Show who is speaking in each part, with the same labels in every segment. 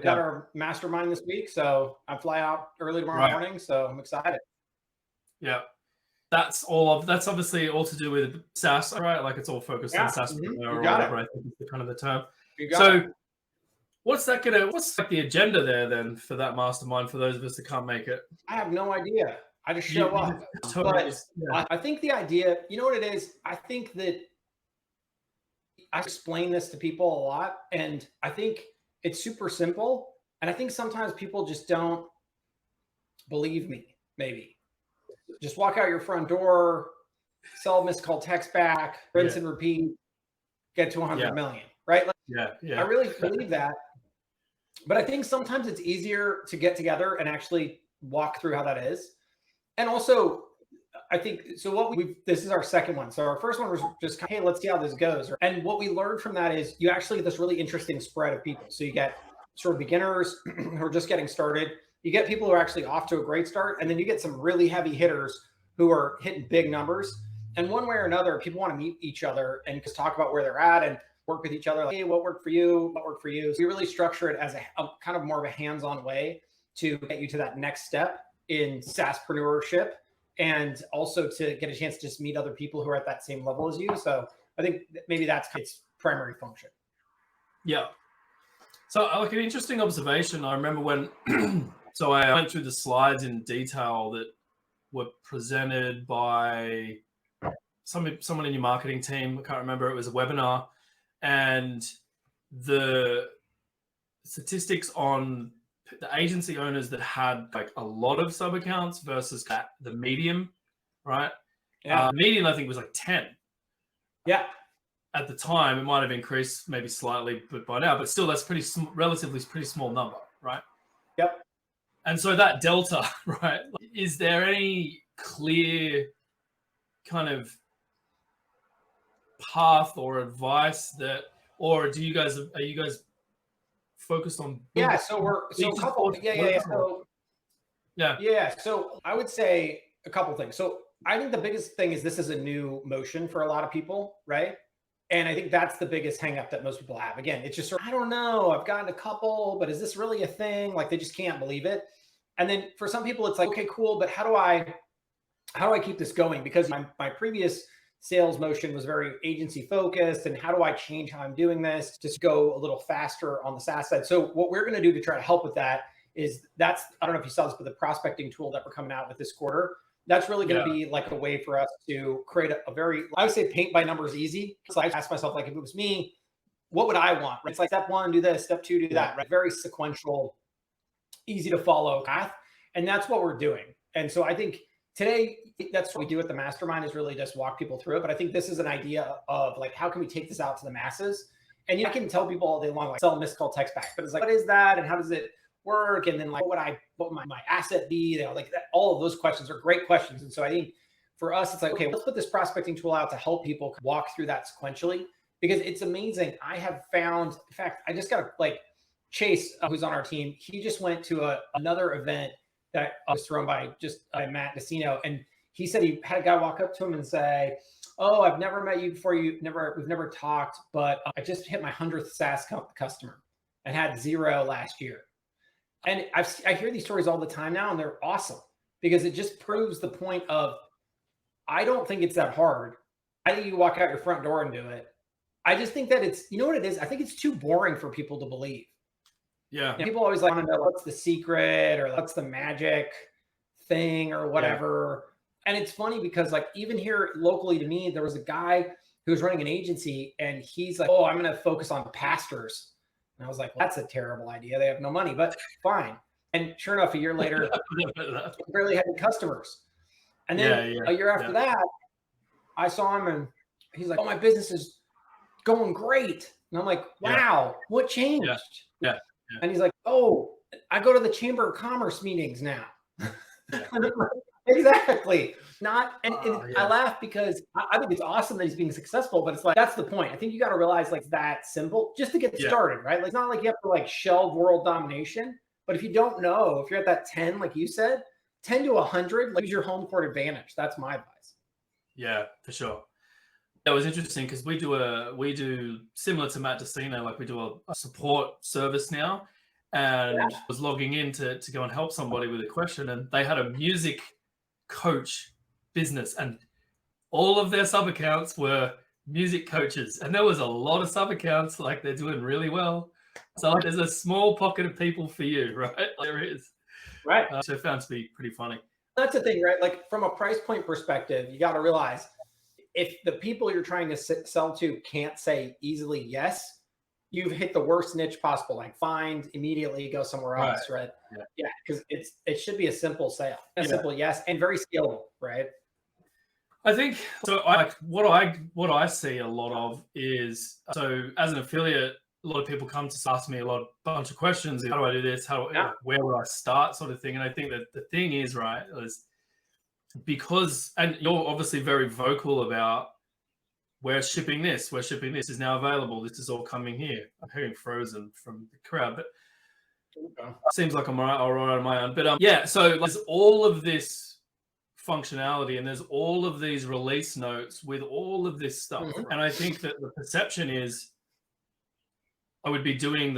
Speaker 1: got our mastermind this week, so I fly out early tomorrow morning, so I'm excited.
Speaker 2: Yeah. That's obviously all to do with SaaS, right? Like it's all focused on SaaS or whatever, I think is the kind of the term. So what's like the agenda there then for that mastermind for those of us that can't make it?
Speaker 1: I have no idea. I just show up. But I think the idea, you know what it is? I think that I explain this to people a lot, and I think it's super simple. And I think sometimes people just don't believe me, maybe. Just walk out your front door, sell missed call text back, rinse and repeat, get to 100 million, right? Like, I really believe that. But I think sometimes it's easier to get together and actually walk through how that is. And also, I think, so this is our second one. So our first one was just, hey, let's see how this goes. And what we learned from that is you actually get this really interesting spread of people. So you get sort of beginners who are just getting started. You get people who are actually off to a great start. And then you get some really heavy hitters who are hitting big numbers. And one way or another, people want to meet each other and just talk about where they're at and work with each other. Like, hey, what worked for you? What worked for you? So we really structure it as a kind of more of a hands-on way to get you to that next step in SaaSpreneurship, and also to get a chance to just meet other people who are at that same level as you. So I think maybe that's its primary function.
Speaker 2: Yeah. So like an interesting observation, I remember when, so I went through the slides in detail that were presented by someone in your marketing team. I can't remember, it was a webinar, and the statistics on the agency owners that had like a lot of sub accounts versus the medium, right? Median I think was like 10.
Speaker 1: Yeah.
Speaker 2: At the time, it might have increased maybe slightly, but by now, but still, that's relatively pretty small number, right?
Speaker 1: Yep.
Speaker 2: And so that delta, right? Is there any clear kind of path or advice that, or are you guys focused on?
Speaker 1: So I would say a couple things. So I think the biggest thing is this is a new motion for a lot of people, right? And I think that's the biggest hang up that most people have. Again, it's just sort of, I don't know, I've gotten a couple, but is this really a thing? Like they just can't believe it. And then for some people, it's like, okay, cool, but how do I keep this going? Because my previous sales motion was very agency focused, and how do I change how I'm doing this to go a little faster on the SaaS side? So what we're going to do to try to help with that is I don't know if you saw this, but the prospecting tool that we're coming out with this quarter, that's really going to be like a way for us to create a very, I would say paint by numbers easy. So I asked myself, like, if it was me, what would I want? Right? It's like step one, do this, step two, do that, right? Very sequential, easy to follow path. And that's what we're doing. And so I think today, that's what we do at the mastermind, is really just walk people through it. But I think this is an idea of like, how can we take this out to the masses? And I can tell people all day long, like, sell missed call text back, but it's like, what is that? And how does it work? And then like, what would my asset be? You know, like that, all of those questions are great questions. And so I think for us, it's like, okay, let's put this prospecting tool out to help people walk through that sequentially, because it's amazing. I have found, in fact, I just got like Chase, who's on our team. He just went to another event that was thrown by Matt Decino. And he said he had a guy walk up to him and say, oh, I've never met you before. We've never talked, but I just hit my 100th SaaS customer and had 0 last year. And I hear these stories all the time now, and they're awesome because it just proves the point of, I don't think it's that hard. I think you walk out your front door and do it. I just think that it's, you know what it is? I think it's too boring for people to believe.
Speaker 2: Yeah.
Speaker 1: You know, people always like want to know what's the secret or what's the magic thing or whatever. Yeah. And it's funny because like even here locally to me, there was a guy who was running an agency and he's like, oh, I'm going to focus on pastors. And I was like, well, that's a terrible idea. They have no money, but fine. And sure enough, a year later, he barely had any customers. And then a year after that, I saw him and he's like, oh, my business is going great. And I'm like, wow, what changed?
Speaker 2: Yeah.
Speaker 1: And he's like, oh, I go to the Chamber of Commerce meetings now. Exactly. I laugh because I think it's awesome that he's being successful, but it's like, that's the point. I think you got to realize like that simple just to get started, right? Like, it's not like you have to like shelve world domination, but if you don't know, if you're at that 10, like you said, 10 to 100, like, use your home court advantage. That's my advice.
Speaker 2: Yeah, for sure. That was interesting because we do similar to Matt Decino, like we do a support service now. and was logging in to go and help somebody with a question, and they had a music coach business, and all of their sub accounts were music coaches, and there was a lot of sub accounts, like they're doing really well. So like, there's a small pocket of people for you, right? There is.
Speaker 1: Right.
Speaker 2: So I found to be pretty funny.
Speaker 1: That's the thing, right? Like from a price point perspective, you got to realize if the people you're trying to sell to can't say easily yes, you've hit the worst niche possible. Like find immediately, go somewhere else, right? Yeah, because it should be a simple sale, a simple yes, and very scalable, right?
Speaker 2: I think so. What I see a lot of is, so as an affiliate, a lot of people come to ask me a bunch of questions. How do I do this? Where would I start, sort of thing? And I think that the thing is, right, is because, and you're obviously very vocal about, we're shipping this is now available. This is all coming here. I'm hearing frozen from the crowd, but seems like I'm all right on my own. But yeah, so there's all of this functionality and there's all of these release notes with all of this stuff. And I think that the perception is I would be doing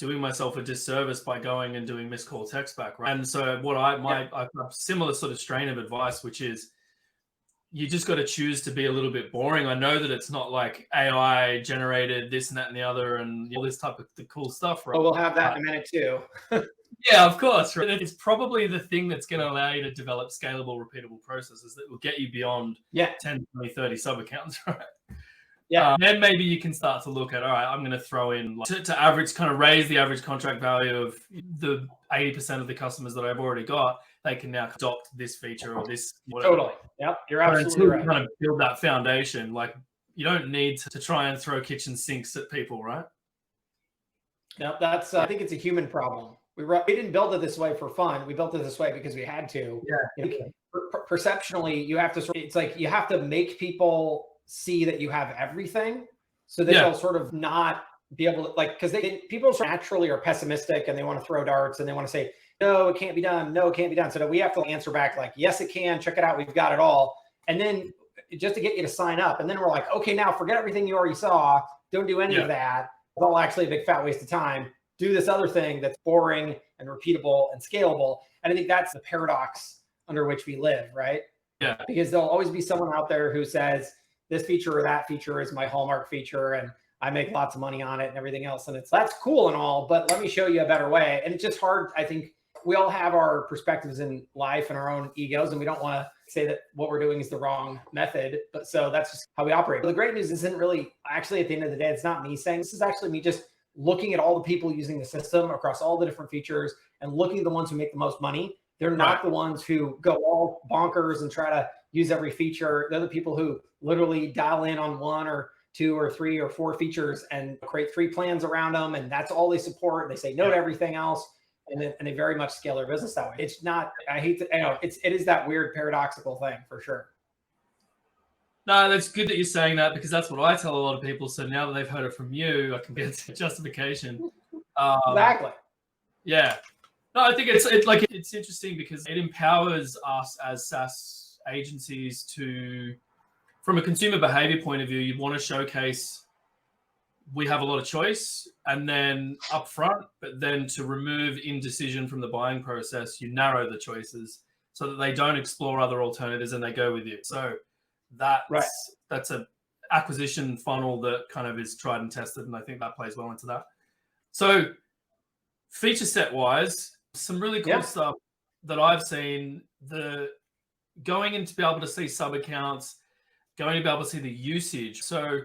Speaker 2: myself a disservice by going and doing missed call text back, right? And so what I have a similar sort of strain of advice, which is you just got to choose to be a little bit boring. I know that it's not like AI generated this and that and the other and all this type of the cool stuff, right?
Speaker 1: Oh, we'll have that in a minute too.
Speaker 2: Yeah, of course. Right? It's probably the thing that's going to allow you to develop scalable, repeatable processes that will get you beyond 10, 20, 30 sub accounts, right? Yeah. Then maybe you can start to look at, all right, I'm going to throw in to average, kind of raise the average contract value of the 80% of the customers that I've already got. They can now adopt this feature or this. Whatever.
Speaker 1: Totally. Yep. You're absolutely right.
Speaker 2: Kind of build that foundation. Like you don't need to try and throw kitchen sinks at people, right?
Speaker 1: No, that's, I think it's a human problem. We didn't build it this way for fun. We built it this way because we had to.
Speaker 2: Yeah.
Speaker 1: Perceptionally, you have to, it's like you have to make people see that you have everything so that they'll sort of not be able to, like, because people naturally are pessimistic and they want to throw darts and they want to say, no, it can't be done. No, it can't be done. So that we have to answer back like, yes, it can. Check it out. We've got it all. And then just to get you to sign up. And then we're like, okay, now forget everything you already saw. Don't do any of that. It's all actually a big fat waste of time. Do this other thing that's boring and repeatable and scalable. And I think that's the paradox under which we live, right?
Speaker 2: Yeah.
Speaker 1: Because there'll always be someone out there who says this feature or that feature is my hallmark feature and I make lots of money on it and everything else. And that's cool and all, but let me show you a better way. And it's just hard. I think we all have our perspectives in life and our own egos, and we don't want to say that what we're doing is the wrong method. But so that's just how we operate. But the great news isn't really actually at the end of the day, it's not me saying this is actually me just looking at all the people using the system across all the different features and looking at the ones who make the most money. They're not the ones who go all bonkers and try to use every feature. They're the people who literally dial in on 1 or 2 or 3 or 4 features and create 3 plans around them. And that's all they support. They say no to everything else. And they very much scale their business that way. It's not, I hate to, it is that weird paradoxical thing for sure.
Speaker 2: No, that's good that you're saying that because that's what I tell a lot of people. So now that they've heard it from you, I can get justification.
Speaker 1: Exactly.
Speaker 2: Yeah. No, I think it's interesting because it empowers us as SaaS agencies to, from a consumer behavior point of view, you want to showcase we have a lot of choice and then upfront, but then to remove indecision from the buying process, you narrow the choices so that they don't explore other alternatives and they go with you. So that's an acquisition funnel that kind of is tried and tested, and I think that plays well into that. So feature set wise, some really cool stuff that I've seen, going in to be able to see sub accounts, going to be able to see the usage. So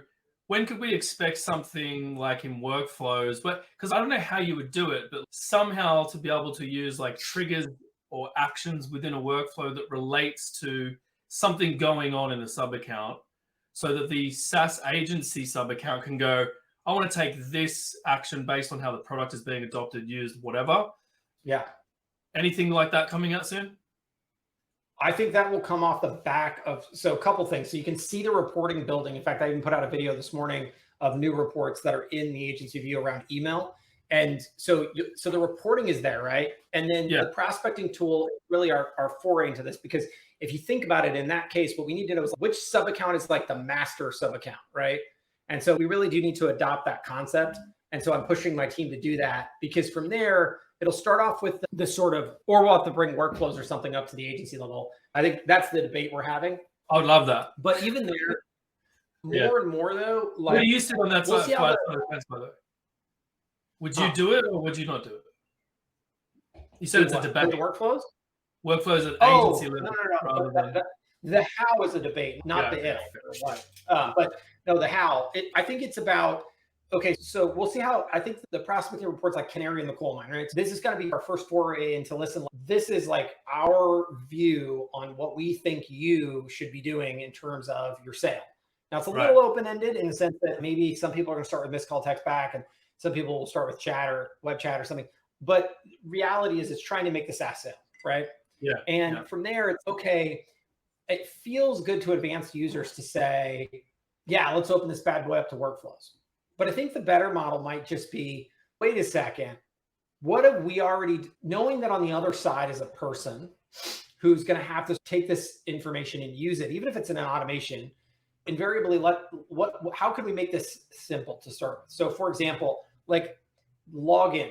Speaker 2: when could we expect something like in workflows? But because I don't know how you would do it, but somehow to be able to use like triggers or actions within a workflow that relates to something going on in a sub account so that the SaaS agency sub account can go, I want to take this action based on how the product is being adopted, used, whatever.
Speaker 1: Yeah.
Speaker 2: Anything like that coming out soon?
Speaker 1: I think that will come off the back of, so a couple things. So you can see the reporting building. In fact, I even put out a video this morning of new reports that are in the agency view around email. And so the reporting is there, right? And then the prospecting tool really our foray into this, because if you think about it in that case, what we need to know is which sub account is like the master sub account, right? And so we really do need to adopt that concept. And so I'm pushing my team to do that, because from there, it'll start off with the sort of, or we'll have to bring workflows or something up to the agency level. I think that's the debate we're having.
Speaker 2: I would love that.
Speaker 1: But even there, more and more though, like,
Speaker 2: what do you sit on that
Speaker 1: we'll
Speaker 2: side, by the way? Would you do it or would you not do it? You said it's a debate.
Speaker 1: The workflows?
Speaker 2: Workflows at agency level.
Speaker 1: No. The how is a debate, not the if or what. But no, the how. I think it's about, okay, so we'll see how, I think the prospecting report's like canary in the coal mine, right? So this is going to be our first foray into listen. This is like our view on what we think you should be doing in terms of your sale. Now, it's a little open-ended in the sense that maybe some people are going to start with missed call, text back, and some people will start with chat or web chat or something. But reality is it's trying to make the SaaS sale, right?
Speaker 2: Yeah.
Speaker 1: And from there, it's okay. It feels good to advanced users to say, yeah, let's open this bad boy up to workflows. But I think the better model might just be, wait a second, what have we already, knowing that on the other side is a person who's going to have to take this information and use it, even if it's in an automation, invariably how can we make this simple to start with? So for example, like login,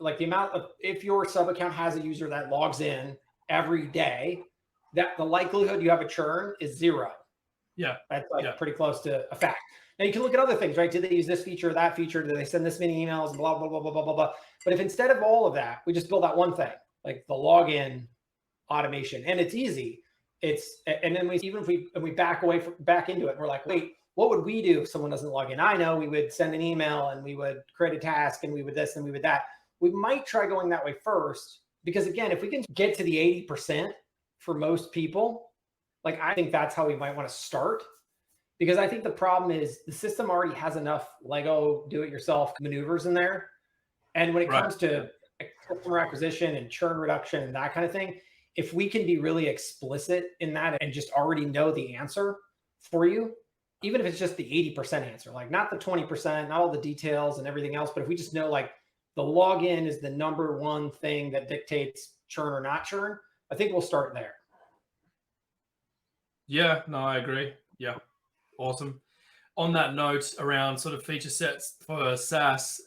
Speaker 1: like the amount of, if your sub account has a user that logs in every day, that the likelihood you have a churn is 0.
Speaker 2: Yeah.
Speaker 1: That's pretty close to a fact. Now you can look at other things, right? Did they use this feature or that feature? Did they send this many emails? Blah, blah, blah, blah, blah, blah, blah. But if instead of all of that, we just build that one thing, like the login automation, and it's easy. And then even if we back into it, we're like, wait, what would we do if someone doesn't log in? I know we would send an email and we would create a task and we would this and we would that. We might try going that way first, because again, if we can get to the 80% for most people, like I think that's how we might want to start. Because I think the problem is the system already has enough Lego do-it-yourself maneuvers in there. And when it comes to customer acquisition and churn reduction and that kind of thing, if we can be really explicit in that and just already know the answer for you, even if it's just the 80% answer, like not the 20%, not all the details and everything else, but if we just know like the login is the number one thing that dictates churn or not churn, I think we'll start there.
Speaker 2: Yeah, no, I agree. Yeah. Awesome. On that note, around sort of feature sets for SaaS,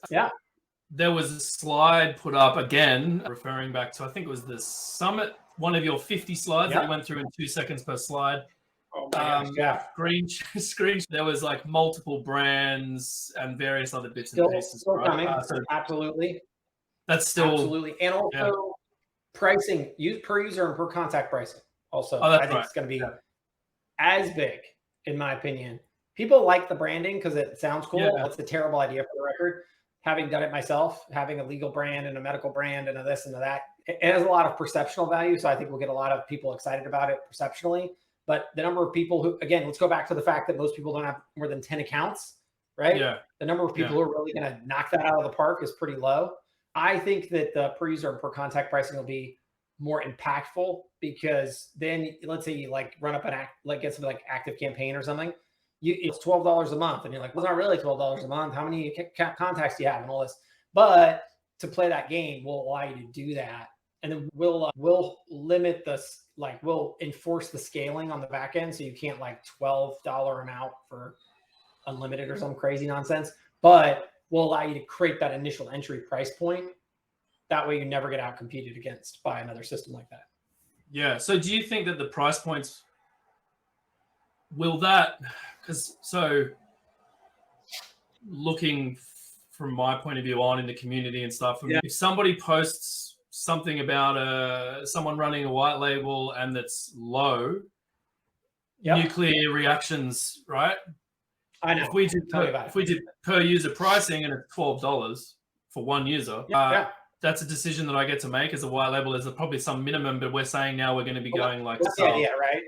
Speaker 2: there was a slide put up again, referring back to, I think it was the summit, one of your 50 slides that you went through in 2 seconds per slide.
Speaker 1: Oh my gosh,
Speaker 2: Screen. There was like multiple brands and various other bits and pieces.
Speaker 1: Still coming. Absolutely.
Speaker 2: That's still
Speaker 1: absolutely, and also pricing, per user and per contact pricing. Also, I think it's going to be as big. In my opinion, people like the branding because it sounds cool. It's a terrible idea for the record. Having done it myself, having a legal brand and a medical brand and a this and a that, it has a lot of perceptual value. So I think we'll get a lot of people excited about it perceptually. But the number of people who, again, let's go back to the fact that most people don't have more than 10 accounts, right? Yeah. The number of people who are really going to knock that out of the park is pretty low. I think that the per user and per contact pricing will be more impactful, because then let's say you like run up get something like Active Campaign or something, it's $12 a month, and you're like, well, it's not really $12 a month. How many contacts do you have and all this? But to play that game, we'll allow you to do that, and then we'll limit this, like we'll enforce the scaling on the back end, so you can't like $12 amount for unlimited or some crazy nonsense. But we'll allow you to create that initial entry price point. That way you never get out competed against by another system like that.
Speaker 2: Yeah. So do you think that the price points will that, because so looking from my point of view on in the community and stuff, if somebody posts something about someone running a white label and that's low, nuclear reactions, right?
Speaker 1: I know.
Speaker 2: If we did per user pricing and it's $12 for one user, that's a decision that I get to make as a white label. There's probably some minimum, but we're saying now we're going to be going like
Speaker 1: right.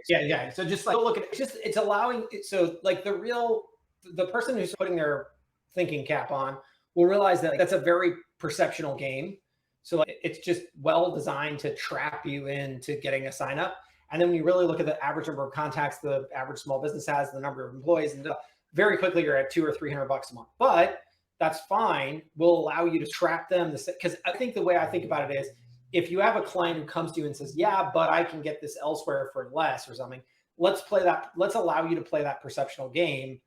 Speaker 1: So just like look at it, it's allowing. So like the person who's putting their thinking cap on will realize that that's a very perceptional game. So like, it's just well designed to trap you into getting a sign up. And then when you really look at the average number of contacts the average small business has, the number of employees, and very quickly you're at $200 or $300 a month. But that's fine. We'll allow you to trap them. Because I think the way I think about it is, if you have a client who comes to you and says, yeah, but I can get this elsewhere for less or something, let's allow you to play that perceptional game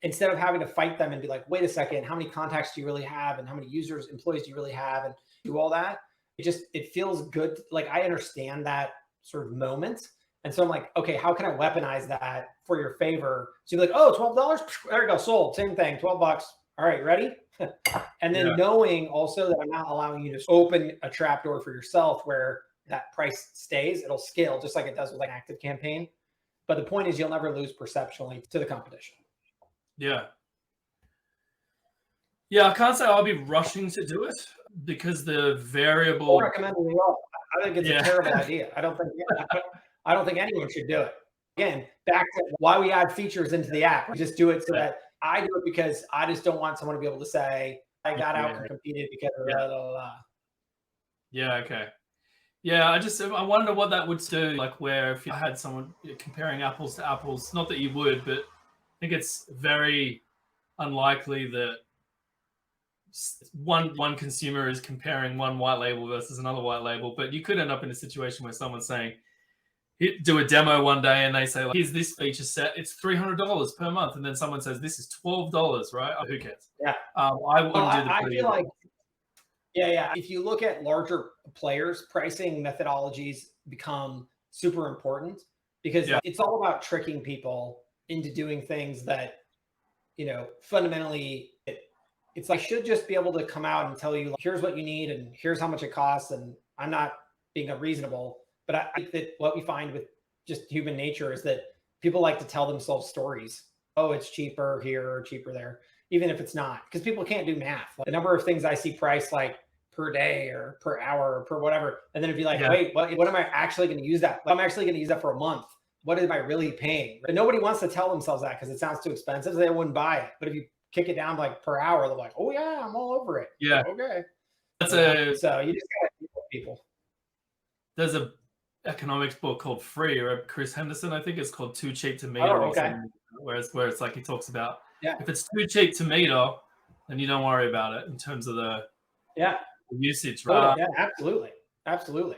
Speaker 1: instead of having to fight them and be like, wait a second, how many contacts do you really have? And how many users, employees do you really have? And do all that. It feels good. Like I understand that sort of moment. And so I'm like, okay, how can I weaponize that for your favor? So you're like, oh, $12? There you go, sold. Same thing, $12. All right, ready? And then knowing also that I'm not allowing you to open a trapdoor for yourself where that price stays, it'll scale just like it does with like an active campaign. But the point is you'll never lose perceptionally to the competition.
Speaker 2: Yeah. Yeah, I can't say I'll be rushing to do it because the variable.
Speaker 1: I recommend it all. I think it's a terrible idea. I don't think anyone should do it. Again, back to why we add features into the app. We just do it so that I do it because I just don't want someone to be able to say I got out and competed because of blah, blah, blah.
Speaker 2: Yeah. Okay. Yeah, I wonder what that would do. Like where if you had someone comparing apples to apples, not that you would, but I think it's very unlikely that one consumer is comparing one white label versus another white label. But you could end up in a situation where someone's saying, do a demo one day and they say, like, here's this feature set, it's $300 per month. And then someone says, this is $12, right? Who cares?
Speaker 1: Yeah.
Speaker 2: I wouldn't do the
Speaker 1: I feel like, if you look at larger players, pricing methodologies become super important because it's all about tricking people into doing things that, fundamentally, it's like, I should just be able to come out and tell you, like, here's what you need and here's how much it costs. And I'm not being unreasonable, but I think that what we find with just human nature is that people like to tell themselves stories. Oh, it's cheaper here or cheaper there, even if it's not, because people can't do math. Like, the number of things I see priced like per day or per hour or per whatever. And then if you're like, wait, what am I actually going to use that? I'm actually going to use that for a month. What am I really paying? But nobody wants to tell themselves that because it sounds too expensive. So they wouldn't buy it. But if you kick it down like per hour, they're like, oh yeah, I'm all over it.
Speaker 2: Yeah.
Speaker 1: Okay.
Speaker 2: So
Speaker 1: you just gotta deal with people.
Speaker 2: There's a economics book called Free, or Chris Henderson, I think it's called Too Cheap to Meter.
Speaker 1: Oh, okay.
Speaker 2: Where it's like he talks about if it's too cheap to meter, then you don't worry about it in terms of the usage, right?
Speaker 1: Yeah, absolutely. Absolutely.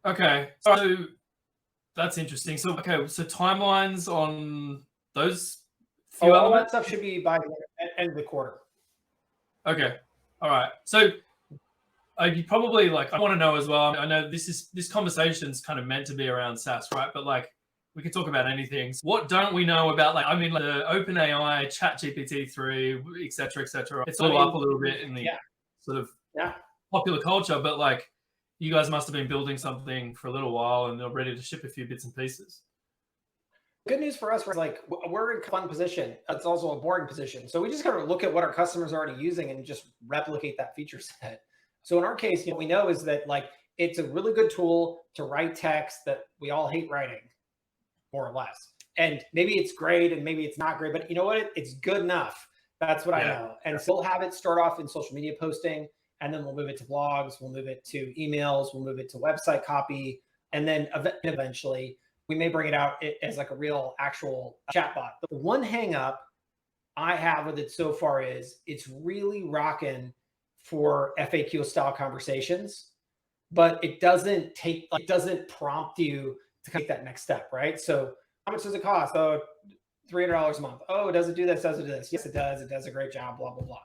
Speaker 2: Okay. So that's interesting. So timelines on those few
Speaker 1: all
Speaker 2: elements?
Speaker 1: that stuff should be by the end of the quarter.
Speaker 2: Okay. All right. So you probably I want to know as well. I know this conversation's kind of meant to be around SaaS, right? But we can talk about anything. What don't we know about the OpenAI, ChatGPT 3, et cetera. It's all up a little bit in the sort of popular culture, but you guys must have been building something for a little while and they're ready to ship a few bits and pieces.
Speaker 1: Good news for us, we're in a fun position. It's also a boring position. So we just got to look at what our customers are already using and just replicate that feature set. So in our case, what we know is that it's a really good tool to write text that we all hate writing, more or less. And maybe it's great and maybe it's not great, but you know what? It's good enough. That's what I know. And so we'll have it start off in social media posting, and then we'll move it to blogs, we'll move it to emails, we'll move it to website copy, and then eventually we may bring it out as a real actual chatbot. But the one hang up I have with it so far is it's really rocking for FAQ style conversations, but it doesn't prompt you to take that next step, right? So how much does it cost? Oh, $300 a month. Oh, does it do this? Does it do this? Yes, it does. It does a great job, blah, blah, blah.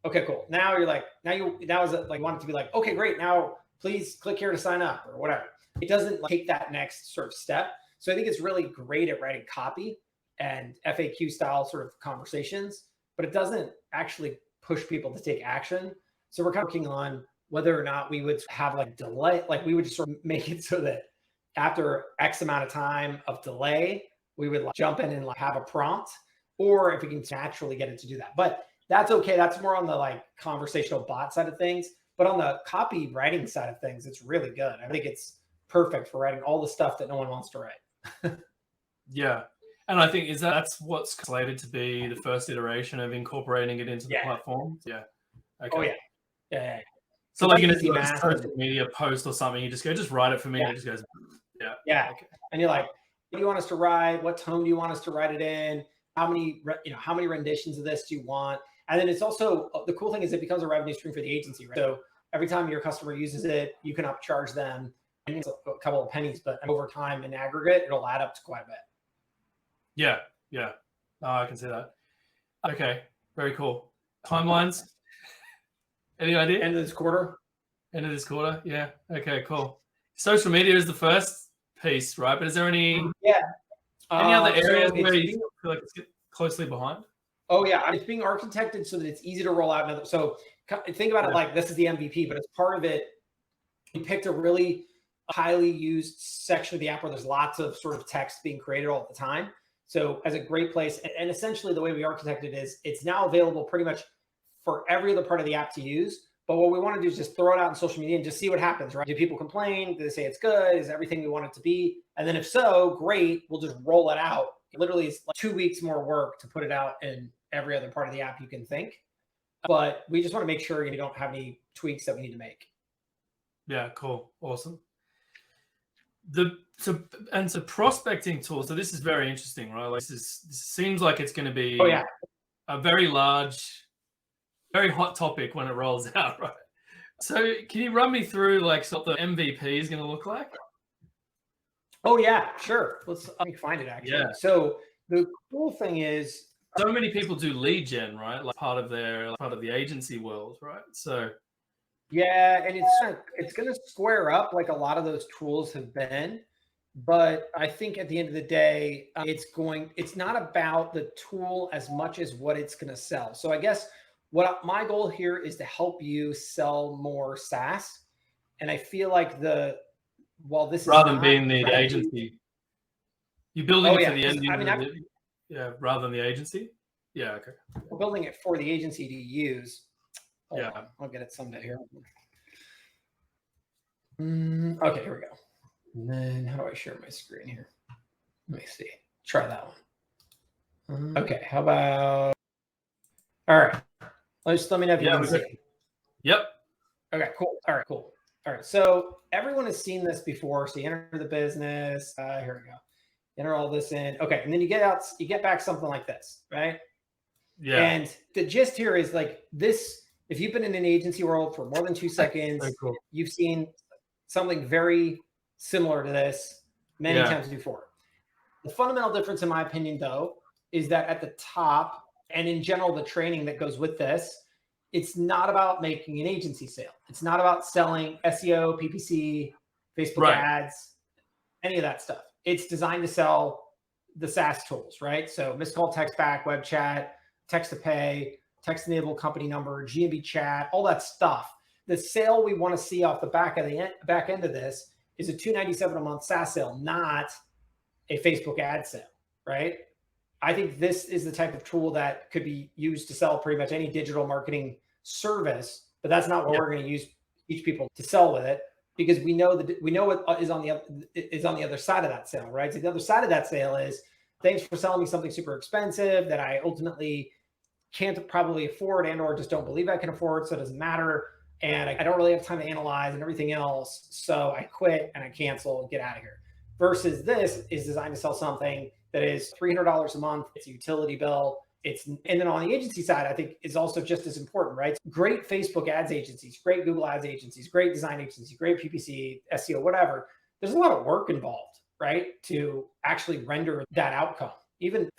Speaker 1: Okay, cool. Now you're want it to be okay, great. Now please click here to sign up or whatever. It doesn't take that next sort of step. So I think it's really great at writing copy and FAQ style sort of conversations, but it doesn't actually push people to take action. So we're kind of working on whether or not we would have delay, we would just sort of make it so that after X amount of time of delay, we would jump in and have a prompt, or if we can naturally get it to do that. But that's okay. That's more on the conversational bot side of things. But on the copywriting side of things, it's really good. I think it's perfect for writing all the stuff that no one wants to write.
Speaker 2: Yeah. And I think that's what's slated to be the first iteration of incorporating it into the platform. Yeah. Okay.
Speaker 1: Oh, yeah.
Speaker 2: So you're going to do a social media post or something, you just go, just write it for me. And it just goes,
Speaker 1: yeah. Okay. And you're like, what do you want us to write? What tone do you want us to write it in? How many renditions of this do you want? And then it's also, the cool thing is it becomes a revenue stream for the agency, right? So every time your customer uses it, you can upcharge them. And it's a couple of pennies, but over time in aggregate, it'll add up to quite a bit.
Speaker 2: Yeah. I can see that. Okay, very cool. Timelines? Any idea?
Speaker 1: End of this quarter.
Speaker 2: End of this quarter? Yeah. Okay, cool. Social media is the first piece, right? But is there any other areas where you feel like it's closely behind?
Speaker 1: Oh yeah, it's being architected so that it's easy to roll out. So think about it like this is the MVP, but as part of it, we picked a really highly used section of the app where there's lots of sort of text being created all the time. So as a great place, and essentially the way we architected it is it's now available pretty much for every other part of the app to use. But what we want to do is just throw it out in social media and just see what happens, right? Do people complain? Do they say it's good? Is everything we want it to be? And then if so, great, we'll just roll it out. Literally, it's like 2 weeks more work to put it out in every other part of the app you can think. But we just want to make sure you don't have any tweaks that we need to make.
Speaker 2: Yeah, cool. Awesome. So prospecting tools. So this is very interesting, right? Like this seems like it's going to be a very large, very hot topic when it rolls out, right? So can you run me through like what the MVP is going to look like?
Speaker 1: Oh yeah, sure. Let me find it actually. Yeah. So the cool thing is,
Speaker 2: so many people do lead gen, right? Like part of the agency world, right? So
Speaker 1: yeah, and it's going to square up like a lot of those tools have been, but I think at the end of the day, it's not about the tool as much as what it's going to sell. So I guess my goal here is to help you sell more SaaS, and I feel like while this
Speaker 2: rather than being the agency, you're building it for the end user, rather than the agency. Yeah, okay.
Speaker 1: We're building it for the agency to use. Hold on. I'll get it someday here. Okay, here we go. And then how do I share my screen here? Let me see. Try that one. Okay, how about? All right. Let me know if you can see.
Speaker 2: Yep.
Speaker 1: Okay, cool. All right, cool. All right. So everyone has seen this before. So you enter the business. Here we go. Enter all this in. Okay, and then you get back something like this, right?
Speaker 2: Yeah.
Speaker 1: And the gist here is like this. If you've been in an agency world for more than 2 seconds, cool. You've seen something very similar to this many times before. The fundamental difference, in my opinion, though, is that at the top and in general, the training that goes with this, it's not about making an agency sale. It's not about selling SEO, PPC, Facebook ads, any of that stuff. It's designed to sell the SaaS tools, right? So missed call, text back, web chat, text to pay, text enable company number, GMB chat, all that stuff. The sale we want to see off the back end of this is a $297 a month SaaS sale, not a Facebook ad sale, right? I think this is the type of tool that could be used to sell pretty much any digital marketing service, but that's not what we're going to teach people to sell with it, because we know what is on the other side of that sale, right? So the other side of that sale is, thanks for selling me something super expensive that I ultimately can't probably afford or just don't believe I can afford, so it doesn't matter. And I don't really have time to analyze and everything else. So I quit and I cancel and get out of here. Versus this is designed to sell something that is $300 a month. It's a utility bill. And then on the agency side, I think is also just as important, right? Great Facebook ads agencies, great Google ads agencies, great design agencies, great PPC, SEO, whatever. There's a lot of work involved, right? To actually render that outcome. Even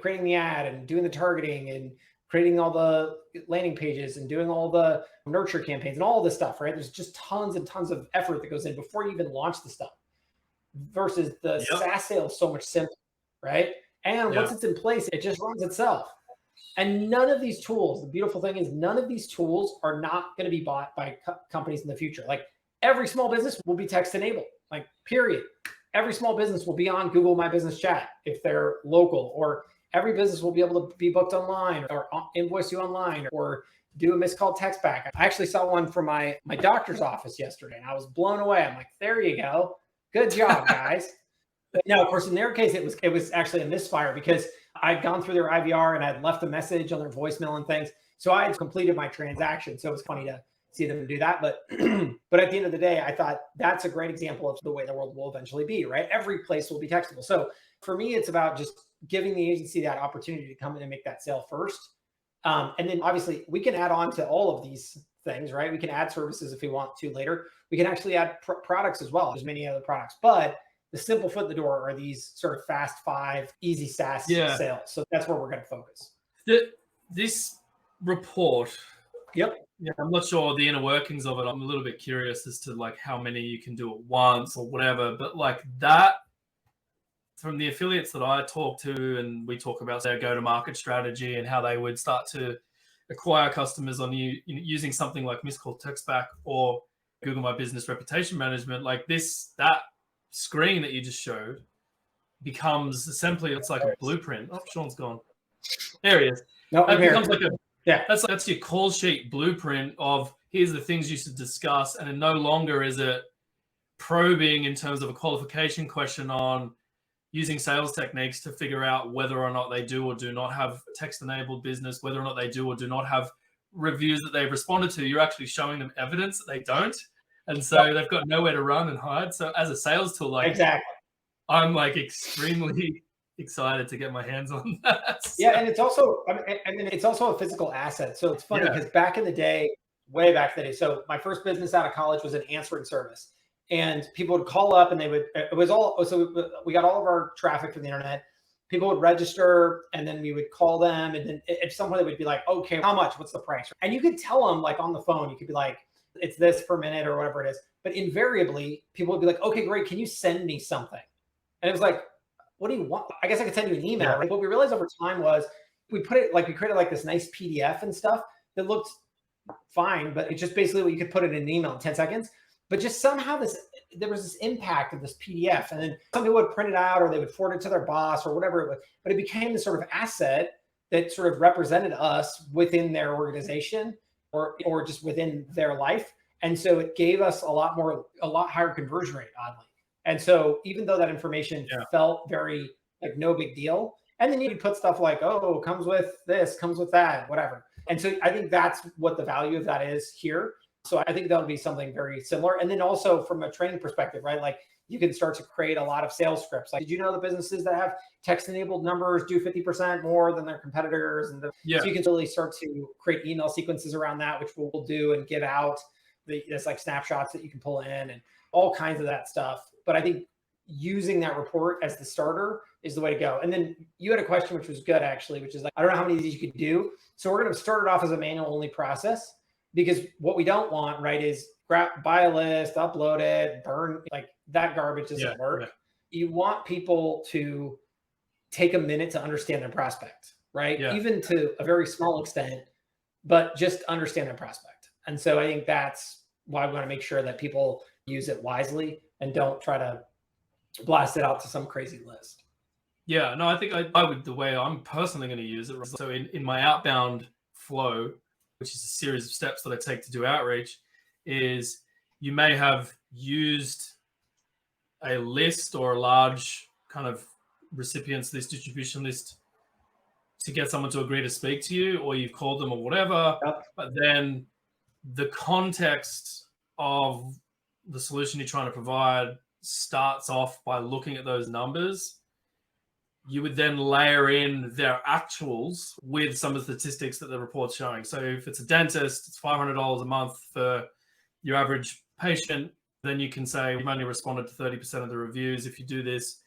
Speaker 1: creating the ad and doing the targeting and creating all the landing pages and doing all the nurture campaigns and all this stuff, right? There's just tons and tons of effort that goes in before you even launch the stuff. Versus the SaaS sale is so much simpler, right? And once it's in place, it just runs itself. And none of these tools, the beautiful thing is none of these tools are not going to be bought by companies in the future. Like every small business will be text enabled, like period. Every small business will be on Google My Business Chat if they're local, or every business will be able to be booked online or invoice you online or do a missed call text back. I actually saw one from my doctor's office yesterday and I was blown away. I'm like, there you go. Good job, guys. But no, of course, in their case, it was actually a misfire because I'd gone through their IVR and I'd left a message on their voicemail and things. So I had completed my transaction. So it was funny to see them do that. But but at the end of the day, I thought that's a great example of the way the world will eventually be, right? Every place will be textable. So for me, it's about just giving the agency that opportunity to come in and make that sale first. And then obviously we can add on to all of these things, right? We can add services if we want to later. We can actually add products as well. There's many other products, but the simple foot in the door are these sort of fast 5 easy SaaS sales. So that's where we're going to focus.
Speaker 2: this report,
Speaker 1: Yep.
Speaker 2: yeah, I'm not sure the inner workings of it. I'm a little bit curious as to like how many you can do at once or whatever. But like that, from the affiliates that I talk to, and we talk about their go-to-market strategy and how they would start to acquire customers on using something like Missed Call Text Back or Google My Business Reputation Management, like that screen that you just showed becomes essentially, it's like a blueprint. Oh, Shaun's gone. There he is.
Speaker 1: No,
Speaker 2: That becomes like
Speaker 1: that's
Speaker 2: your call sheet blueprint of here's the things you should discuss, and then no longer is it probing in terms of a qualification question on using sales techniques to figure out whether or not they do or do not have text-enabled business, whether or not they do or do not have reviews that they've responded to. You're actually showing them evidence that they don't, and so they've got nowhere to run and hide. So as a sales tool, like
Speaker 1: exactly.
Speaker 2: I'm like extremely excited to get my hands on that.
Speaker 1: Yeah, and it's also, it's also a physical asset. So it's funny because back in the day, way back in the day, so my first business out of college was an answering service, and people would call up and they would, it was all, so we got all of our traffic from the internet. People would register and then we would call them, and then at some point they would be like, okay, how much? What's the price? And you could tell them like on the phone, you could be like, it's this per minute or whatever it is. But invariably, people would be like, okay, great. Can you send me something? And it was like, what do you want? I guess I could send you an email. Right? What we realized over time was we created like this nice PDF and stuff that looked fine, but it just basically you could put it in an email in 10 seconds. But just somehow there was this impact of this PDF, and then some people would print it out or they would forward it to their boss or whatever it was. But it became this sort of asset that sort of represented us within their organization or just within their life. And so it gave us a lot higher conversion rate, oddly. And so even though that information felt very like no big deal, and then you put stuff like, oh, comes with this, comes with that, whatever. And so I think that's what the value of that is here. So I think that'll be something very similar. And then also from a training perspective, right? Like you can start to create a lot of sales scripts. Like, did you know the businesses that have text-enabled numbers do 50% more than their competitors? And so you can really start to create email sequences around that, which we'll do and give out. There's like snapshots that you can pull in and all kinds of that stuff. But I think using that report as the starter is the way to go. And then you had a question, which was good, actually, which is like, I don't know how many of these you could do. So we're going to start it off as a manual only process, because what we don't want, right, is buy a list, upload it, burn, like that garbage doesn't work. Yeah. You want people to take a minute to understand their prospect, right? Yeah. Even to a very small extent, but just understand their prospect. And so I think that's why we want to make sure that people use it wisely and don't try to blast it out to some crazy list.
Speaker 2: Yeah, no, I think I would, the way I'm personally going to use it. So in my outbound flow, which is a series of steps that I take to do outreach, is you may have used a list or a large kind of recipients list, distribution list to get someone to agree to speak to you, or you've called them or whatever. Yep. But then the context of the solution you're trying to provide starts off by looking at those numbers. You would then layer in their actuals with some of the statistics that the report's showing. So if it's a dentist, it's $500 a month for your average patient. Then you can say, you've only responded to 30% of the reviews. If you do this,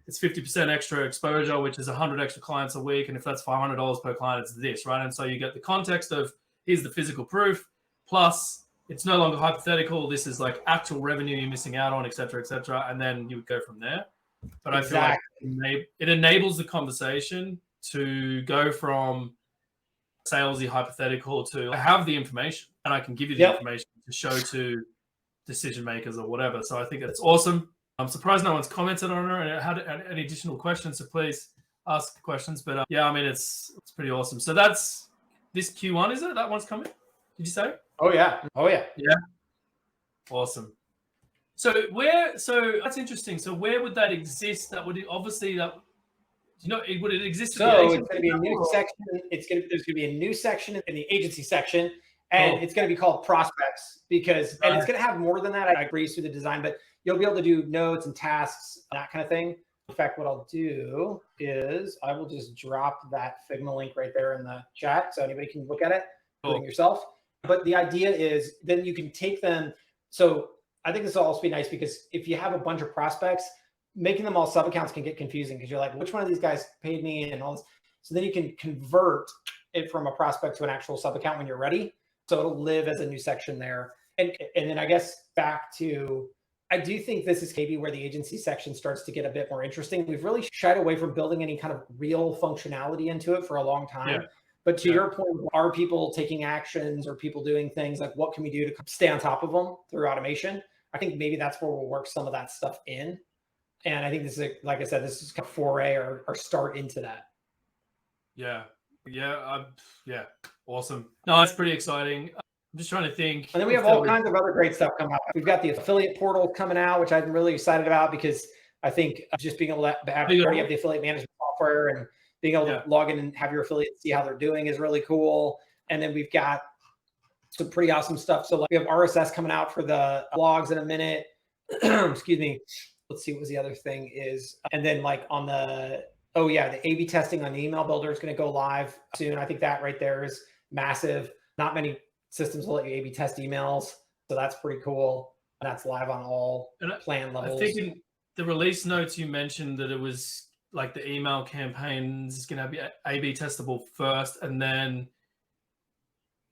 Speaker 2: it's 50% extra exposure, which is 100 extra clients a week. And if that's $500 per client, it's this, right? And so you get the context of, here's the physical proof, plus it's no longer hypothetical. This is like actual revenue you're missing out on, et cetera, and then you would go from there. But I feel like it enables the conversation to go from salesy hypothetical to I have the information and I can give you the information to show to decision makers or whatever. So I think that's awesome. I'm surprised no one's commented on it and had any additional questions. So please ask questions. But yeah, I mean, it's pretty awesome. So that's this Q1, is it? That one's coming? Did you say?
Speaker 1: Oh yeah.
Speaker 2: Yeah. Awesome. So that's interesting. So where would that exist? That would obviously would it exist?
Speaker 1: So it's going to be a new section. There's going to be a new section in the agency section, and it's going to be called prospects and it's going to have more than that. I agree through the design, but you'll be able to do notes and tasks, that kind of thing. In fact, what I'll do is I will just drop that Figma link right there in the chat so anybody can look at it, including yourself. But the idea is then you can take them. So I think this will also be nice because if you have a bunch of prospects, making them all sub accounts can get confusing because you're like, which one of these guys paid me and all this. So then you can convert it from a prospect to an actual sub account when you're ready. So it'll live as a new section there. And then I guess back to, I do think this is maybe where the agency section starts to get a bit more interesting. We've really shied away from building any kind of real functionality into it for a long time. But to your point, are people taking actions or people doing things? Like, what can we do to stay on top of them through automation? I think maybe that's where we'll work some of that stuff in. And I think this is, like I said, this is kind of foray or start into that.
Speaker 2: Yeah. Awesome. No, it's pretty exciting. I'm just trying to think.
Speaker 1: And then we have all kinds of other great stuff coming out. We've got the affiliate portal coming out, which I'm really excited about, because I think just being able to already have the affiliate management software and being able to log in and have your affiliates see how they're doing is really cool. And then we've got some pretty awesome stuff. So like we have RSS coming out for the blogs in a minute. Excuse me. Let's see what was the other thing is. And then like on the, the A/B testing on the email builder is going to go live soon. I think that right there is massive. Not many systems will let you A/B test emails. So that's pretty cool. That's live on all plan levels.
Speaker 2: I think in the release notes you mentioned that it was like the email campaigns is going to be A/B testable first, and then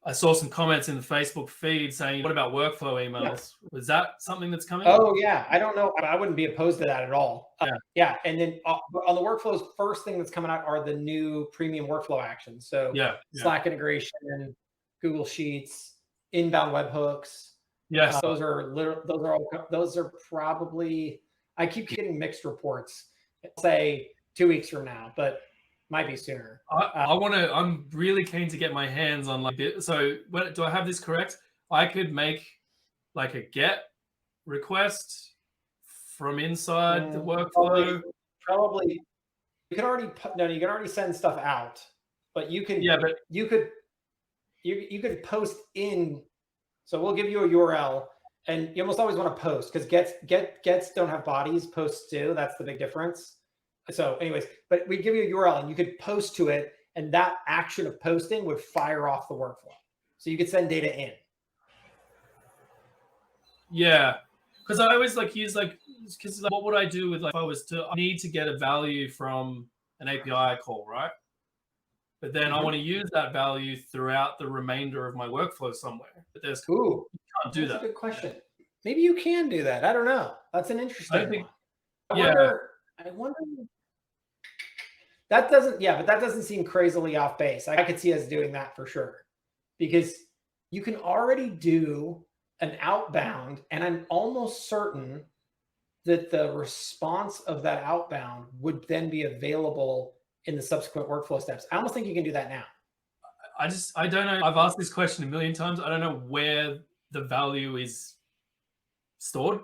Speaker 2: I saw some comments in the Facebook feed saying, what about workflow emails? Was that something that's coming?
Speaker 1: Oh, yeah. I don't know. I wouldn't be opposed to that at all. And then on the workflows, first thing that's coming out are the new premium workflow actions. So Slack integration, Google Sheets, inbound webhooks.
Speaker 2: Yes.
Speaker 1: Those are probably, I keep getting mixed reports. Say 2 weeks from now, but might be sooner.
Speaker 2: I'm really keen to get my hands on like it. So do I have this correct? I could make like a GET request from inside the workflow.
Speaker 1: Probably you could already send stuff out, but you can, you could post in. So we'll give you a URL, and you almost always want to post, because gets don't have bodies, posts do. That's the big difference. So anyways, but we give you a URL and you could post to it, and that action of posting would fire off the workflow. So you could send data in.
Speaker 2: Yeah. Because I always use what would I do with if I was to, I need to get a value from an API call, right? But then I want to use that value throughout the remainder of my workflow somewhere. But you can't do that.
Speaker 1: That's a good question. Maybe you can do that. I don't know. That's an interesting one. I wonder. That doesn't, but that doesn't seem crazily off base. I could see us doing that for sure, because you can already do an outbound, and I'm almost certain that the response of that outbound would then be available in the subsequent workflow steps. I almost think you can do that now.
Speaker 2: I don't know. I've asked this question a million times. I don't know where the value is stored.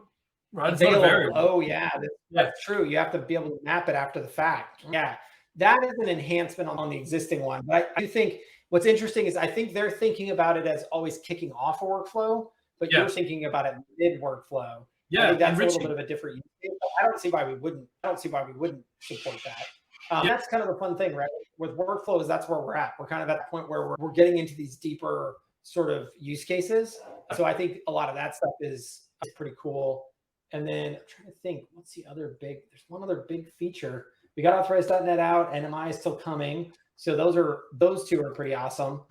Speaker 2: Right? It's not a variable.
Speaker 1: Oh yeah, that's true. You have to be able to map it after the fact. Yeah. That is an enhancement on the existing one. But I do think what's interesting is I think they're thinking about it as always kicking off a workflow, but you're thinking about it mid workflow.
Speaker 2: Yeah,
Speaker 1: I think that's a little bit of a different use case. I don't see why we wouldn't support that. That's kind of the fun thing, right? With workflows, that's where we're at. We're kind of at the point where we're getting into these deeper sort of use cases. So I think a lot of that stuff is pretty cool. And then I'm trying to think, what's the other there's one other big feature. We got Authorize.net out, NMI is still coming. So those two are pretty awesome.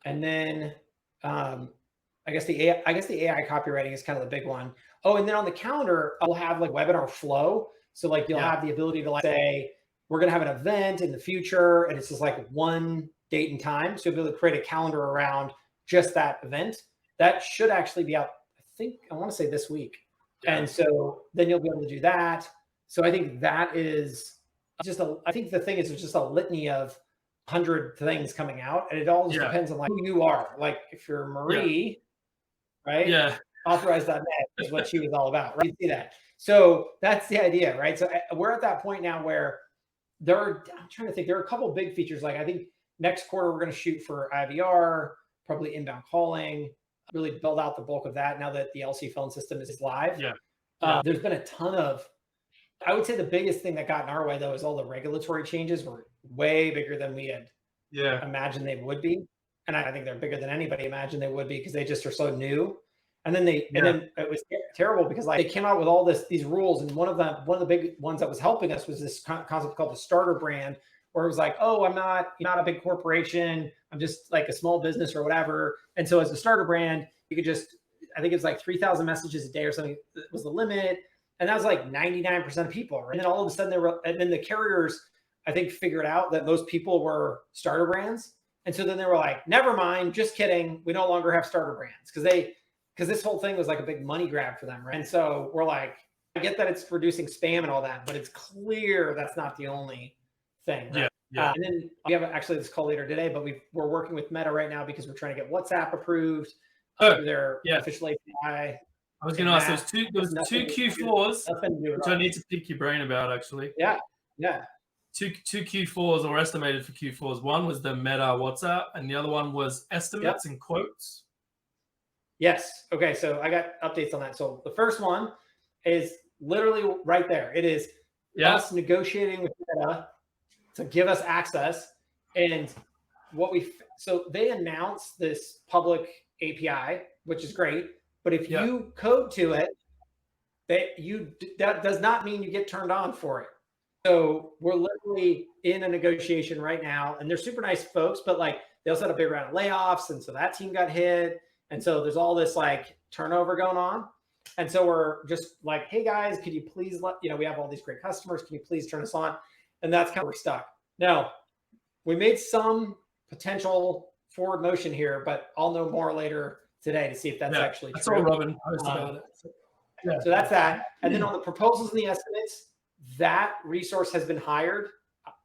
Speaker 1: And then I guess the AI copywriting is kind of the big one. Oh, and then on the calendar, I'll have like webinar flow. So like you'll have the ability to like say, we're going to have an event in the future, and it's just like one date and time. So you'll be able to create a calendar around just that event. That should actually be out, I want to say this week. And so then you'll be able to do that. So I think that is I think the thing is, it's just a litany of 100 things coming out, and it all just depends on like who you are. Like if you're Marie, right?
Speaker 2: Yeah.
Speaker 1: Authorize.net is what she was all about, right? You see that. So that's the idea, right? So we're at that point now where I'm trying to think, there are a couple of big features. Like I think next quarter, we're going to shoot for IVR, probably inbound calling, really build out the bulk of that now that the LC phone system is live. There's been a ton of, I would say the biggest thing that got in our way though is all the regulatory changes were way bigger than we had imagined they would be. And I think they're bigger than anybody imagined they would be, because they just are so new. And then and then it was terrible because like they came out with all these rules, and one of the big ones that was helping us was this concept called the starter brand, where it was like, oh, I'm not a big corporation. I'm just like a small business or whatever. And so as a starter brand, you could just, I think it was like 3,000 messages a day or something was the limit. And that was like 99% of people. Right? And then all of a sudden and then the carriers, I think, figured out that most people were starter brands. And so then they were like, never mind, just kidding. We no longer have starter brands because this whole thing was like a big money grab for them. Right. And so we're like, I get that it's reducing spam and all that, but it's clear that's not the only thing. Right?
Speaker 2: Yeah.
Speaker 1: And then we have actually this call later today, but we're working with Meta right now because we're trying to get WhatsApp approved through their official API.
Speaker 2: I was going to ask, there was two Q4s, which I need to pick your brain about, actually.
Speaker 1: Yeah.
Speaker 2: Two Q4s or estimated for Q4s. One was the Meta WhatsApp, and the other one was estimates and quotes.
Speaker 1: Yes. Okay. So I got updates on that. So the first one is literally right there. It is us negotiating with Meta to give us access. And so they announced this public API, which is great. But if you code to it, that does not mean you get turned on for it. So we're literally in a negotiation right now, and they're super nice folks, but like they also had a big round of layoffs, and so that team got hit, and so there's all this like turnover going on, and so we're just like, hey guys, could you please we have all these great customers, can you please turn us on? And that's kind of where we're stuck. Now, we made some potential forward motion here, but I'll know more later today to see if that's actually true.
Speaker 2: That's all Robin post about it.
Speaker 1: So that's that, and then on the proposals and the estimates, that resource has been hired,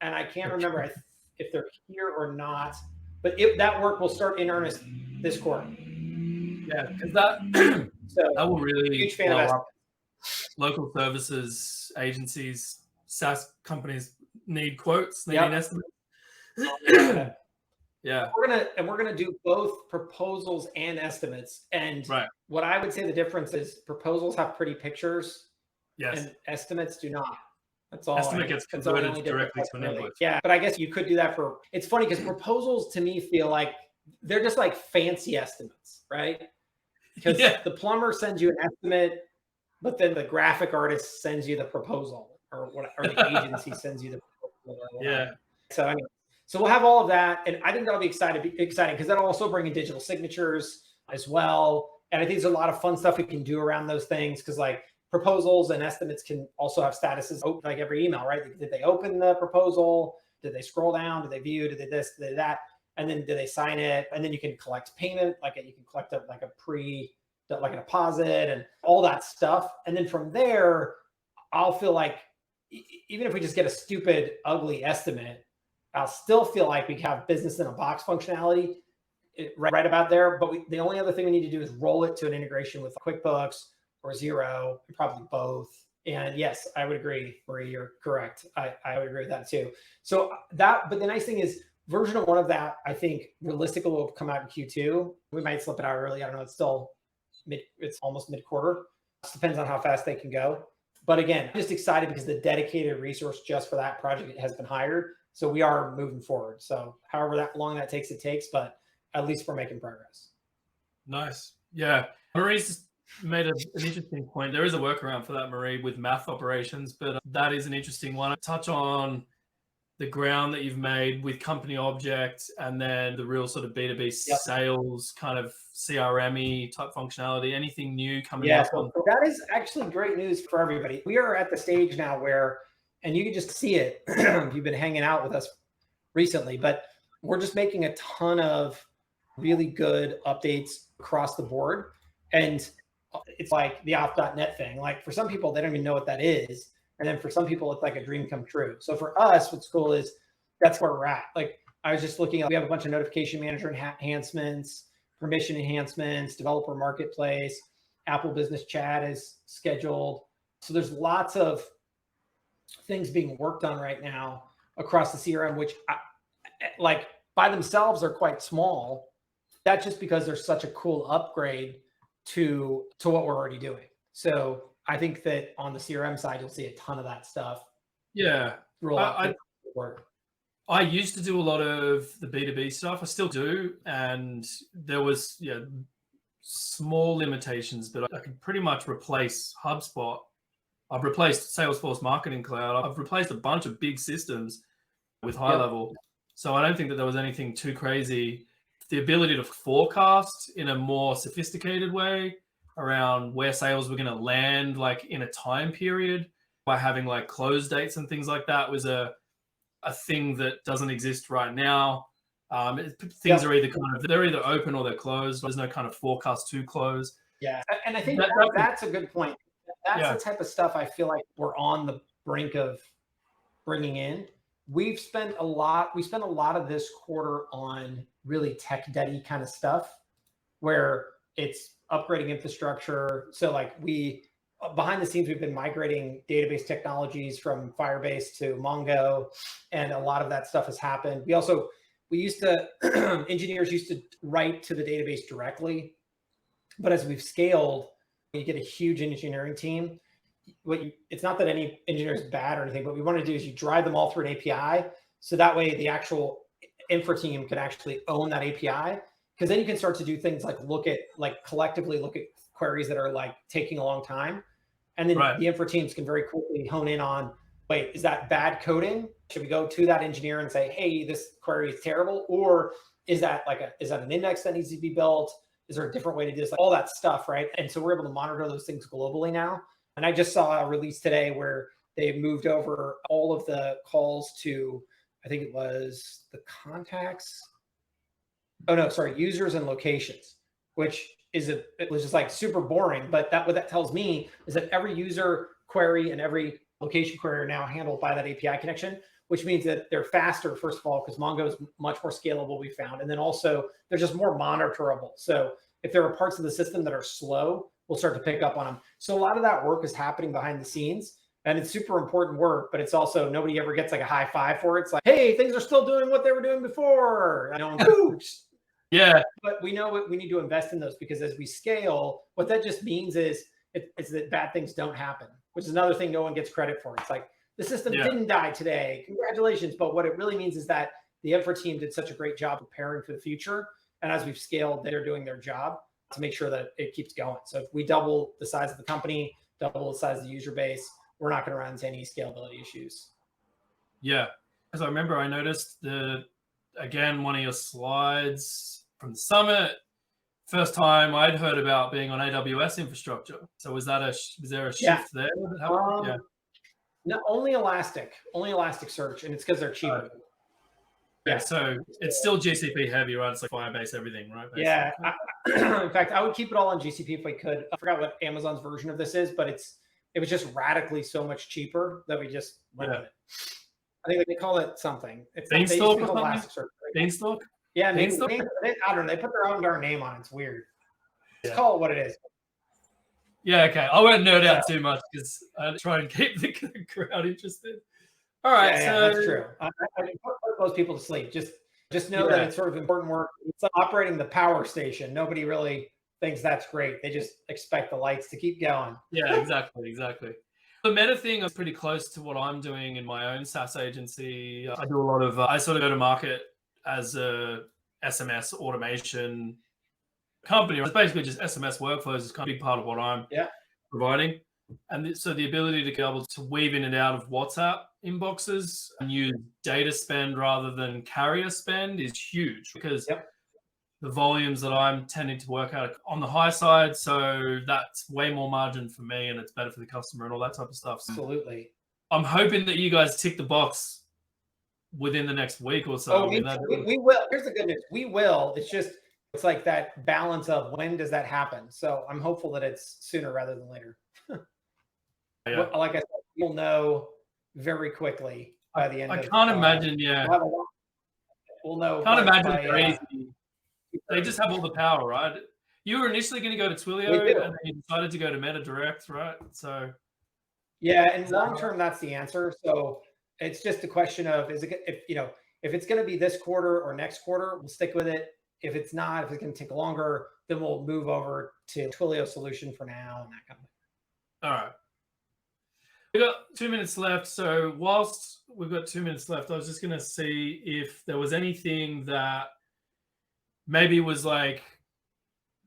Speaker 1: and I can't remember if they're here or not, but that work will start in earnest this quarter.
Speaker 2: Yeah, because that will really
Speaker 1: huge fan of
Speaker 2: up local services agencies, SaaS companies need quotes, they need estimates. Yeah,
Speaker 1: we're gonna do both proposals and estimates. And what I would say the difference is proposals have pretty pictures, and estimates do not. That's all.
Speaker 2: Estimate gets converted directly to an invoice.
Speaker 1: Yeah, but I guess you could do that for. It's funny because proposals to me feel like they're just like fancy estimates, right? Because the plumber sends you an estimate, but then the graphic artist sends you the proposal, or the agency sends you the proposal. So anyway, so we'll have all of that, and I think that'll be exciting because that'll also bring in digital signatures as well. And I think there's a lot of fun stuff we can do around those things because like proposals and estimates can also have statuses like every email, right? Did they open the proposal? Did they scroll down? Did they view? Did they this? Did they that? And then did they sign it? And then you can collect payment, you can collect like a deposit and all that stuff. And then from there, I'll feel like even if we just get a stupid, ugly estimate, I'll still feel like we have business in a box functionality right about there. But the only other thing we need to do is roll it to an integration with QuickBooks or Xero, probably both. And yes, I would agree, Marie, you're correct. I would agree with that too. So but the nice thing is version 1 of that, I think realistically will come out in Q2. We might slip it out early. I don't know. It's still it's almost mid-quarter. It depends on how fast they can go. But again, I'm just excited because the dedicated resource just for that project has been hired. So we are moving forward. So however long that takes, it takes, but at least we're making progress.
Speaker 2: Nice. Yeah. Marie's made an interesting point. There is a workaround for that, Marie, with math operations, but that is an interesting one. Touch on the ground that you've made with company objects and then the real sort of B2B sales kind of CRM-y type functionality. Anything new coming up?
Speaker 1: So that is actually great news for everybody. We are at the stage now where, and you can just see it if you've been hanging out with us recently, but we're just making a ton of really good updates across the board. And it's like the off.net thing. Like for some people, they don't even know what that is. And then for some people, it's like a dream come true. So for us, what's cool is that's where we're at. Like I was just looking at, we have a bunch of notification manager enhancements, permission enhancements, developer marketplace, Apple Business Chat is scheduled. So there's lots of things being worked on right now across the CRM, which like by themselves are quite small. That's just because there's such a cool upgrade to what we're already doing. So I think that on the CRM side, you'll see a ton of that stuff.
Speaker 2: Yeah. I used to do a lot of the B2B stuff. I still do. And there was small limitations, but I could pretty much replace HubSpot. I've replaced Salesforce Marketing Cloud. I've replaced a bunch of big systems with GoHighLevel. So I don't think that there was anything too crazy. The ability to forecast in a more sophisticated way around where sales were going to land, like in a time period, by having like close dates and things like that, was a thing that doesn't exist right now. Things are either they're either open or they're closed. There's no kind of forecast to close.
Speaker 1: Yeah, and I think that's a good point. That's the type of stuff I feel like we're on the brink of bringing in. We spent a lot of this quarter on really tech debt-y kind of stuff, where it's upgrading infrastructure. So like behind the scenes, we've been migrating database technologies from Firebase to Mongo, and a lot of that stuff has happened. Engineers used to write to the database directly, but as we've scaled, you get a huge engineering team. It's not that any engineer is bad or anything, but what we want to do is you drive them all through an API. So that way the actual infra team can actually own that API. Because then you can start to do things like collectively look at queries that are like taking a long time. And then the infra teams can very quickly hone in on, wait, is that bad coding? Should we go to that engineer and say, hey, this query is terrible? Or is that an index that needs to be built? Is there a different way to do this? Like all that stuff, right? And so we're able to monitor those things globally now. And I just saw a release today where they moved over all of the calls to, I think it was the contacts. Oh no, sorry, users and locations, which it was just like super boring. But what that tells me is that every user query and every location query are now handled by that API connection, which means that they're faster, first of all, because Mongo is much more scalable, we found. And then also they're just more monitorable. So if there are parts of the system that are slow, we'll start to pick up on them. So a lot of that work is happening behind the scenes, and it's super important work, but it's also nobody ever gets like a high five for it. It's like, hey, things are still doing what they were doing before.
Speaker 2: Yeah.
Speaker 1: But we know we need to invest in those, because as we scale, what that just means is it's that bad things don't happen, which is another thing no one gets credit for. It's like the system didn't die today. Congratulations. But what it really means is that the infra team did such a great job preparing for the future. And as we've scaled, they're doing their job to make sure that it keeps going. So if we double the size of the company, double the size of the user base, we're not going to run into any scalability issues.
Speaker 2: Yeah. Because I remember I noticed one of your slides from the summit, first time I'd heard about being on AWS infrastructure. So was there a shift there?
Speaker 1: No, only Elasticsearch, and it's because they're cheaper.
Speaker 2: Yeah, so it's still GCP heavy, right? It's like Firebase everything, right? Basically.
Speaker 1: Yeah. In fact, I would keep it all on GCP if we could. I forgot what Amazon's version of this is, but it was just radically so much cheaper that we just went with it. I think they call it something. It's
Speaker 2: Beanstalk or something?
Speaker 1: Elasticsearch. Right?
Speaker 2: Beanstalk?
Speaker 1: Yeah, maybe. I don't know. They put their own darn name on it. It's weird. Just call it what it is.
Speaker 2: Yeah, okay. I won't nerd out too much because I try and keep the crowd interested. All right, so
Speaker 1: that's true. I put those people to sleep. Just know that it's sort of important work. It's like operating the power station. Nobody really thinks that's great. They just expect the lights to keep going.
Speaker 2: Yeah, exactly. The meta thing is pretty close to what I'm doing in my own SaaS agency. I do a lot of, I sort of go to market as a SMS automation company. It's basically just SMS workflows is kind of a big part of what I'm providing. And so the ability to be able to weave in and out of WhatsApp inboxes and use data spend rather than carrier spend is huge, because the volumes that I'm tending to work out on the high side. So that's way more margin for me, and it's better for the customer and all that type of stuff. So
Speaker 1: absolutely.
Speaker 2: I'm hoping that you guys tick the box within the next week or so.
Speaker 1: We will. Here's the good news. We will. It's like that balance of when does that happen? So I'm hopeful that it's sooner rather than later. Like I said, you'll know very quickly by the end.
Speaker 2: I can't imagine.
Speaker 1: We'll know.
Speaker 2: Can't imagine they're easy. They just have all the power, right? You were initially going to go to Twilio, and then you decided to go to Meta Direct, right? So
Speaker 1: and long term, that's the answer. So it's just a question of if it's going to be this quarter or next quarter, we'll stick with it. If it's not, if it's going to take longer, then we'll move over to Twilio solution for now and that kind of thing.
Speaker 2: All right. We've got 2 minutes left. So whilst we've got 2 minutes left, I was just going to see if there was anything that maybe was like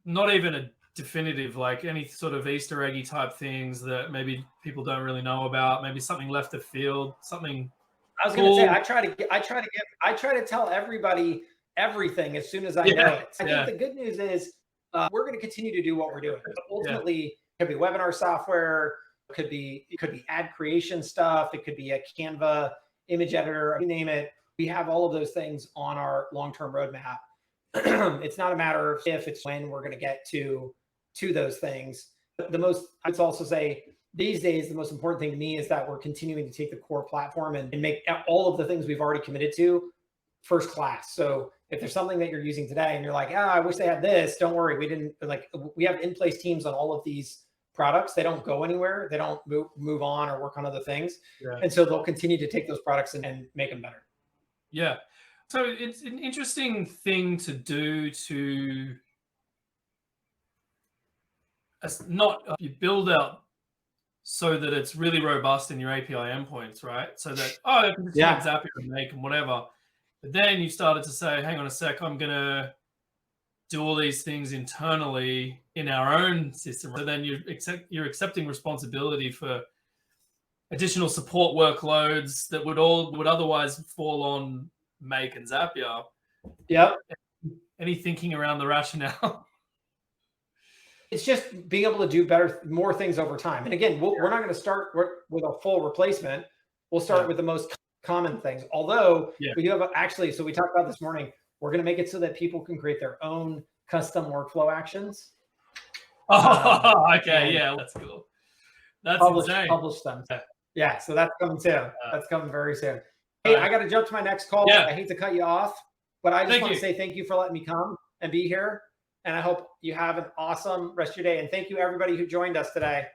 Speaker 2: not even a definitive, like any sort of Easter eggy type things that maybe people don't really know about, maybe something left of field, something
Speaker 1: I was going to say, I try to tell everybody everything as soon as I know it. I think the good news is we're going to continue to do what we're doing. But ultimately, it could be webinar software, it could be ad creation stuff, it could be a Canva image editor, you name it. We have all of those things on our long-term roadmap. It's not a matter of if, it's when we're going to get to those things. I'd also say these days, the most important thing to me is that we're continuing to take the core platform and make all of the things we've already committed to first class. So if there's something that you're using today and you're like, I wish they had this, don't worry. We have in-place teams on all of these products. They don't go anywhere. They don't move on or work on other things. Yeah. And so they'll continue to take those products and make them better.
Speaker 2: Yeah. So it's an interesting thing to do to you build out so that it's really robust in your API endpoints, right? So that, I can just use Zapier and make and whatever. But then you started to say, hang on a sec, I'm going to do all these things internally in our own system. So then you're accepting responsibility for additional support workloads that would otherwise fall on Make and Zapier.
Speaker 1: Yep.
Speaker 2: Any thinking around the rationale?
Speaker 1: It's just being able to do more things over time. And again, we're not going to start with a full replacement. We'll start with the most common things. Although we do have so we talked about this morning, we're going to make it so that people can create their own custom workflow actions.
Speaker 2: Oh, okay. Yeah, that's cool. That's insane.
Speaker 1: Publish them. Yeah, so that's coming soon. That's coming very soon. Hey, I got to jump to my next call. I hate to cut you off, but I just want to say thank you for letting me come and be here. And I hope you have an awesome rest of your day. And thank you, everybody who joined us today.